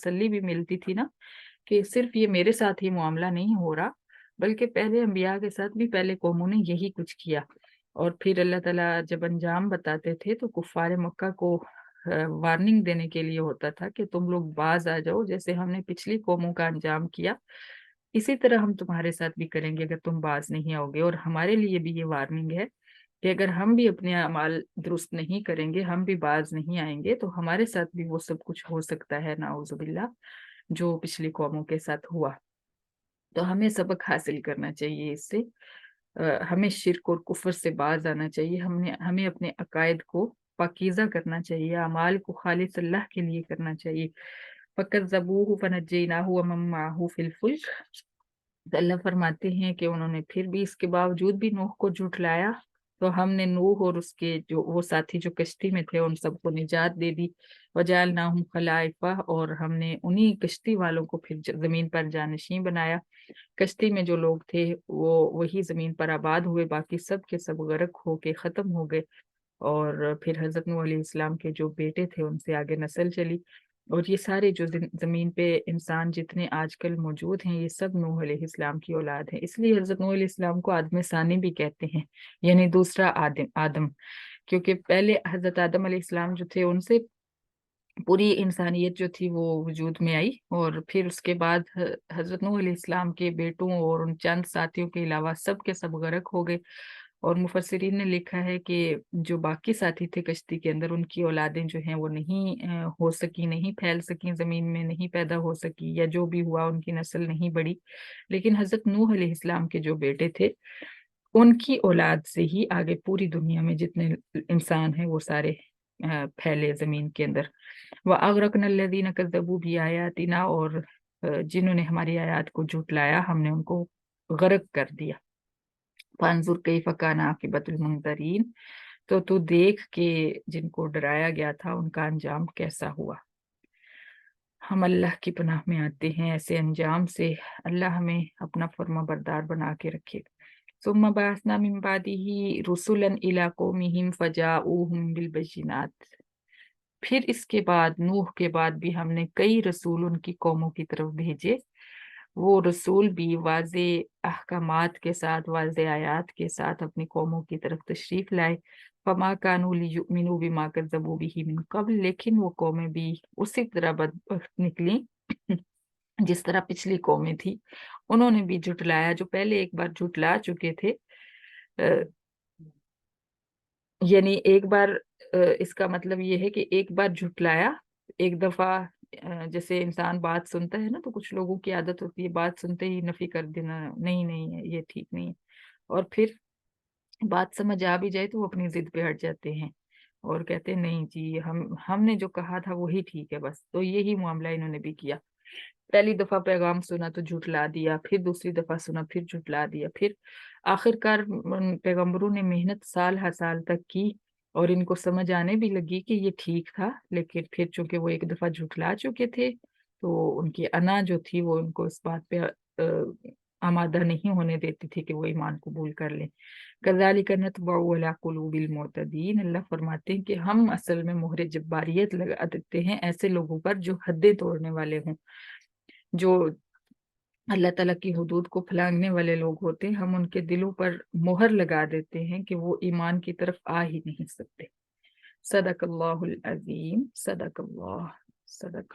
तसल्ली भी मिलती थी ना कि सिर्फ ये मेरे साथ ही मामला नहीं हो रहा, बल्कि पहले अंबिया के साथ भी पहले कौमों ने यही कुछ किया। और फिर अल्लाह ताला जब अंजाम बताते थे तो कुफ़ार मक्का को वार्निंग देने के लिए होता था कि तुम लोग बाज आ जाओ, जैसे हमने पिछली कौमों का अंजाम किया इसी तरह हम तुम्हारे साथ भी करेंगे अगर तुम बाज नहीं आओगे। और हमारे लिए भी ये वार्निंग है कि अगर हम भी अपने अमाल दुरुस्त नहीं करेंगे, हम भी बाज नहीं आएंगे, तो हमारे साथ भी वो सब कुछ हो सकता है नाउजुबिल्ला जो पिछली कौमों के साथ हुआ। तो हमें सबक हासिल करना चाहिए इससे। हमें शिर्क और कुफ्र से बाज आना चाहिए। हमें अपने अकायद को पाकीज़ा करना चाहिए, अमाल को खालिस अल्लाह के लिए करना चाहिए। फकज़्ज़बूहु फनज्जयनाहु व मन मअहु फिल फुल्क। तो अल्लाह फरमाते हैं कि उन्होंने फिर भी इसके बावजूद भी नूह को झुठलाया, तो हमने नूह और उसके जो वो साथी जो कश्ती में थे उन सबको निजात दे दी। वजअलनाहुम खलाइफा, और हमने उन्हीं कश्ती वालों को फिर जमीन पर जानशीं बनाया। कश्ती में जो लोग थे वो वही जमीन पर आबाद हुए, बाकी सब के सब गर्क होके खत्म हो गए। और फिर हजरत नूह अलैहिस्सलाम के जो बेटे थे उनसे आगे नस्ल चली। और ये सारे जो जमीन पे इंसान जितने आजकल मौजूद हैं ये सब नूह अलैहिस्सलाम की औलाद है। इसलिए हजरत नूह अलैहिस्सलाम को आदम सानी भी कहते हैं, यानी दूसरा आदम आदम। क्योंकि पहले हजरत आदम अलैहिस्सलाम जो थे उनसे पूरी इंसानियत जो थी वो वजूद में आई, और फिर उसके बाद हजरत नूह अलैहिस्सलाम के बेटों और उन चंद साथियों के अलावा सब के सब गर्क हो गए। और मुफस्सिरीन ने लिखा है कि जो बाकी साथी थे कश्ती के अंदर उनकी औलादें जो हैं वो नहीं हो सकी, नहीं फैल सकी, जमीन में नहीं पैदा हो सकी, या जो भी हुआ उनकी नस्ल नहीं बढ़ी। लेकिन हजरत नूह अलैहिस्सलाम के जो बेटे थे उनकी औलाद से ही आगे पूरी दुनिया में जितने इंसान हैं वो सारे फैले जमीन के अंदर। व अगरकना अल्लज़ीना कज़्ज़बू बिआयातिना, और जिन्होंने हमारी आयत को झुटलाया हमने उनको गर्क कर दिया। फांजुर कैफ़ कान आक़िबतुल मुनज़रीन, तो तू देख के जिनको डराया गया था उनका अंजाम कैसा हुआ। हम अल्लाह की पनाह में आते हैं ऐसे अंजाम से। अल्लाह हमें अपना फर्मा बरदार बना के रखे। सुम्मा बअसना मिन बादिही रुसुलन इला कौमिहिम फजाऊहुम बिल बय्यिनात। फिर इसके बाद नूह के बाद भी हमने कई रसूल उनकी कौमों की तरफ भेजे। वो रसूल भी वाज़े अहकामात के साथ, वाज़े आयात के साथ अपनी कौमों की तरफ तशरीफ लाए। फमा कानू लियुमिनू बिमा कज़्ज़बू बिही मिन क़ब्ल, लेकिन वो कौमें भी उसी तरह बदबख्त निकली जिस तरह पिछली कौमें थी। उन्होंने भी झुटलाया, जो पहले एक बार झुटला चुके थे। अ, यानी एक बार इसका मतलब ये है कि एक बार झुटलाया, एक दफा जैसे इंसान बात सुनता है ना तो कुछ लोगों की आदत होती है बात सुनते ही नफी कर देना, नहीं नहीं है ये ठीक नहीं है। और फिर बात समझ आ भी जाए तो वो अपनी जिद पे हट जाते हैं और कहते हैं नहीं जी हमने जो कहा था वही ठीक है बस। तो यही मामला इन्होंने भी किया। पहली दफा पैगाम सुना तो झुठला दिया, फिर दूसरी दफा सुना फिर झुठला दिया। फिर आखिरकार पैगंबरों ने मेहनत साल हर साल तक की और इनको समझ आने भी लगी कि ये ठीक था, लेकिन फिर चूंकि वो एक दफा झुठला चुके थे तो उनकी अना जो थी वो उनको इस बात पे आमादा नहीं होने देती थी कि वो ईमान कबूल कर लें। कज़ालिक नतबअु अला कुलूबिल मुअतदीन, अल्लाह फरमाते हैं कि हम असल में मोहरे जब्बारियत लगा देते हैं ऐसे लोगों पर जो हदें तोड़ने वाले हों, जो अल्लाह ताला की हुदूद को फलांगने वाले लोग होते हैं। हम उनके दिलों पर मोहर लगा देते हैं कि वो ईमान की तरफ आ ही नहीं सकते। सदकल्लाहुल अज़ीम, सदकल्लाह, सदक